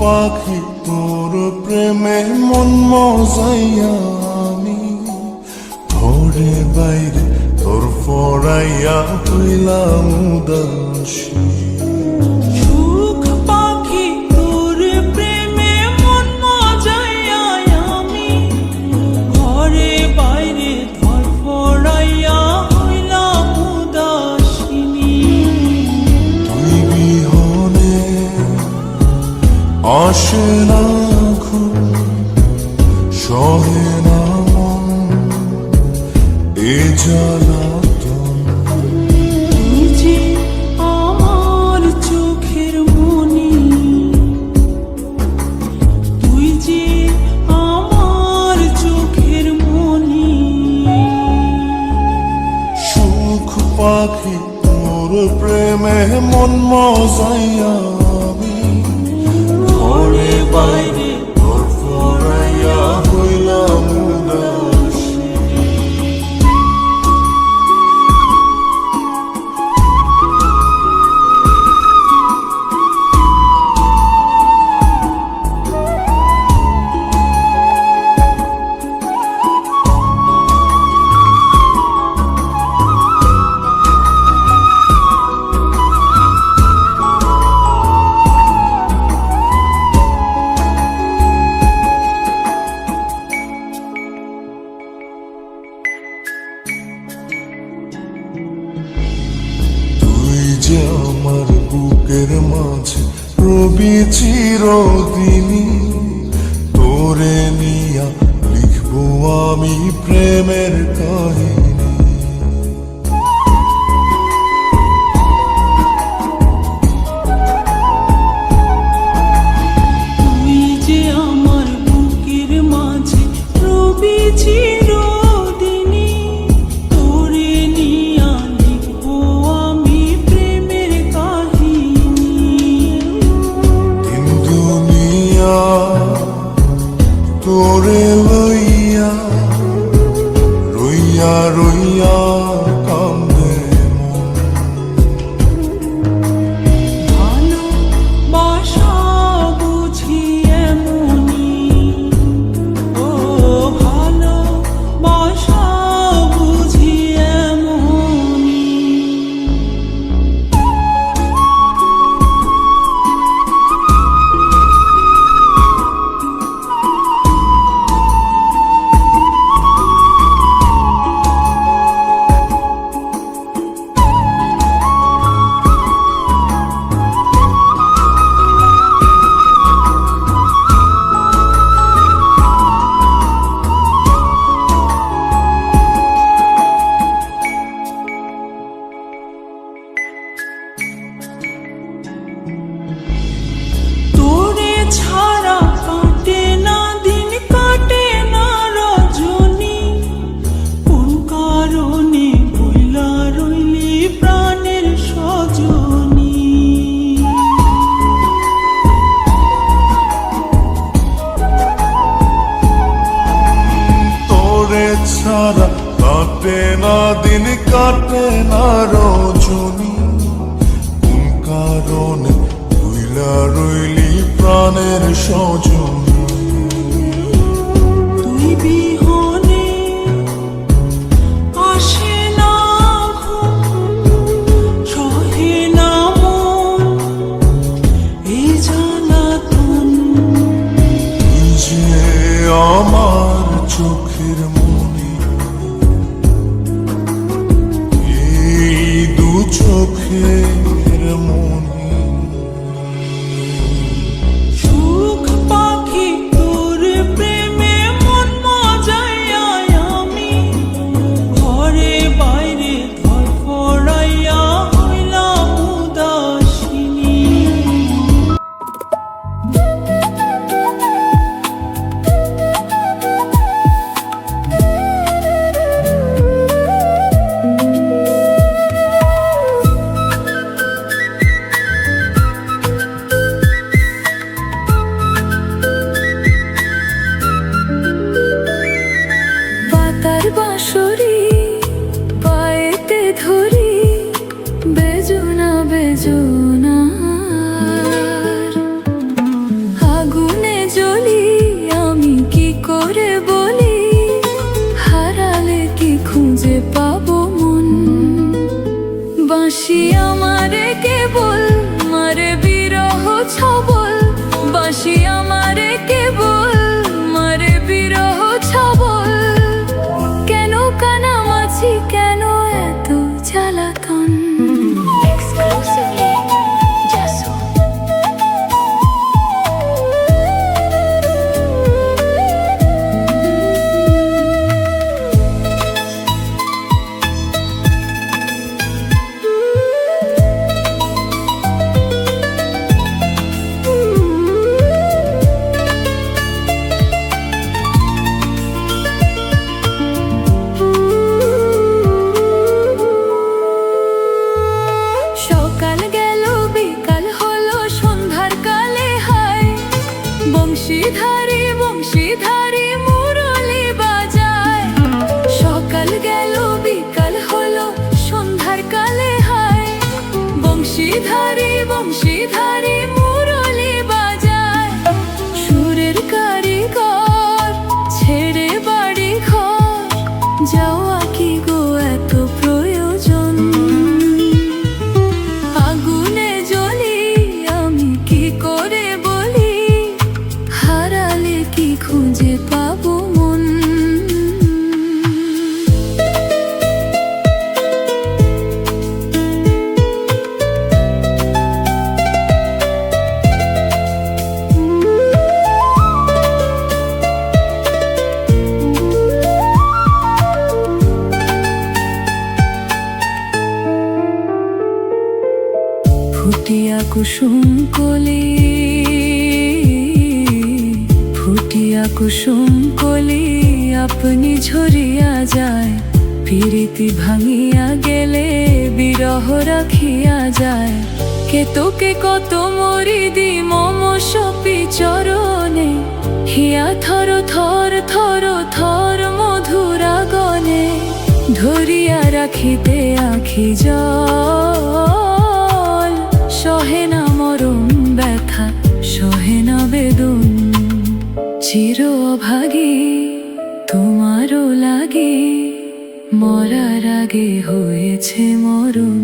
পাখি তোর প্রেমে মন মজাইয়া আমি ঘরে বাইরে তোর ফরাইয়া হইলাম উদাসী। সুখ পাখি তোর প্রেমে মন মজাইয়া আমি ঘরে বাইরে ধর ফরাইয়া হইলাম উদাসিনী। তুই বিহনে আসে না ঘুম, সহে না মন এ জ্বালাতন। তুই যে আমার চোখের মনি, তুই যে আমার চোখের মনি। সুখ পাখি তোর প্রেমে মন মজাইয়া আমি ঘরে বাইরে তোর ফরাইয়া হইলাম উদাসী। যে আমার বুকের মাঝে রবি চিরদিনই, তোরে নিয়া লিখবো আমি প্রেমের কাহিনী। তুই যে আমার বুকের মাঝে রবি চিরদিনই, তোরে নিয়া লিখবো আমি প্রেমের কাহিনী। দিন দুনিয়া তোরে লইয়া রইয়া রইয়া কান্দে মন। ভালোবাসা বুঝি এমনি, ও ভালোবাসা বুঝি এমনি। তোরে ছাড়া কাটে না দিন, কাটে না রজনী। কোন কারণে বইলা রইলি প্রাণের সজনী। তোরে ছাড়া কাটে না দিন, কাটে না রজনী। কোন কারণে ভুইলা রইলি প্রাণের সজনী। তুই বিহনে আসে না ঘুম, সহে না মন এই জ্বালাতন। তুই যে আমার চোখের মনি, এই দু চোখের মনি। সুখ পাখি তোর প্রেমে মন মজাইয়া বাঁশরি পায়েতে ধরি বেজুনা বেজুনা আগুনে জ্বলি আমি কি করে বলি হারালে কি খুঁজে পাবো মন বাঁশি আমারে কেবল মারে বিরহ ছবল বাঁশি আমারে কেবল মারে বিরহ ছবল কেন কানামাছি কেন এত জ্বালাতন Exclusively Jasso. সকাল গেল বিকাল হলো সন্ধ্যার কালে হায় বংশীধারী বংশীধারী মুরলি বাজায় সকাল গেল বিকাল হলো সন্ধ্যার কালে হায় বংশীধারী বংশীধারী মুরলি বাজায় সুরের কারিগর ছেড়ে বাড়ি ঘর যাওয়া কি গো এত প্রয়োজন আগুনে জ্বলি আমি কি করে বলি হারালে কি খুঁজে পাবো মন ফুটিয়া কুসুম কলি ফুটিয়া কুসুম কলি আপনি ঝরিয়া যায় প্রীতি ভাঙিয়া গেলে বিরহ রাখিয়া যায় কে তোকে কত মরি দি মম সপি চরণে হিয়া থর থর থর থর মধুরা গনে ধরিয়া রাখিতে আখি জল সহে না মরম ব্যথা সহে না বেদন চির অভাগী তোমারও লাগে মরার আগে হয়েছে মরণ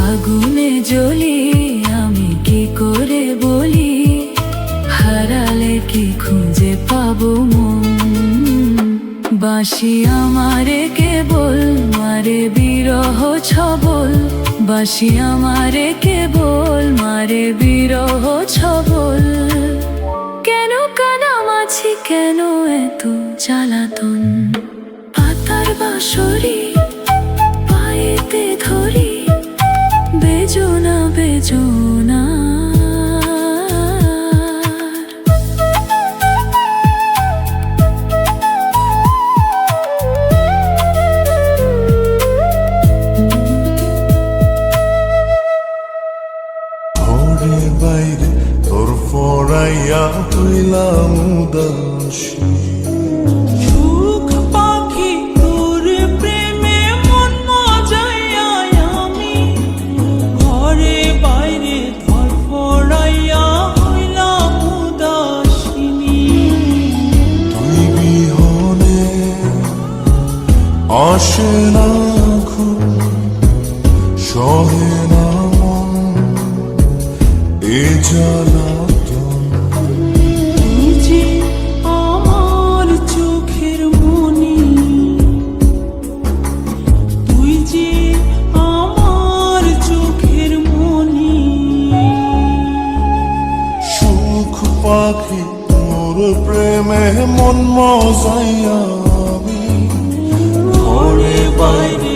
আগুনে জ্বলি আমি কি করে বলি হারালে কি খুঁজে পাবো মন বাঁশি আমারে কেবল মারে বিরহ ছবল বাঁশি আমারে কেবল মারে বিরহ ছবল কেন কানামাছি কেন এত জ্বালাতন পাতার বাঁশরি পায়েতে ধরি বেজোনা বেজোনা ঘরে বাইরে তোর ফড়াইয়া হইলাম উদাসী সুখ পাখি তোর প্রেমে মন মজাইয়া আমি ঘরে বাইরে ধরফড়াইয়া হইলাম উদাসিনী তুই বিহনে আসে না ঘুম সহে না মন এ জ্বালাতন তুই যে আমার চোখের মনি তুই যে আমার চোখের মনি সুখ পাখি তোর প্রেমে মন মজাইয়া আমি ঘরে বাইরে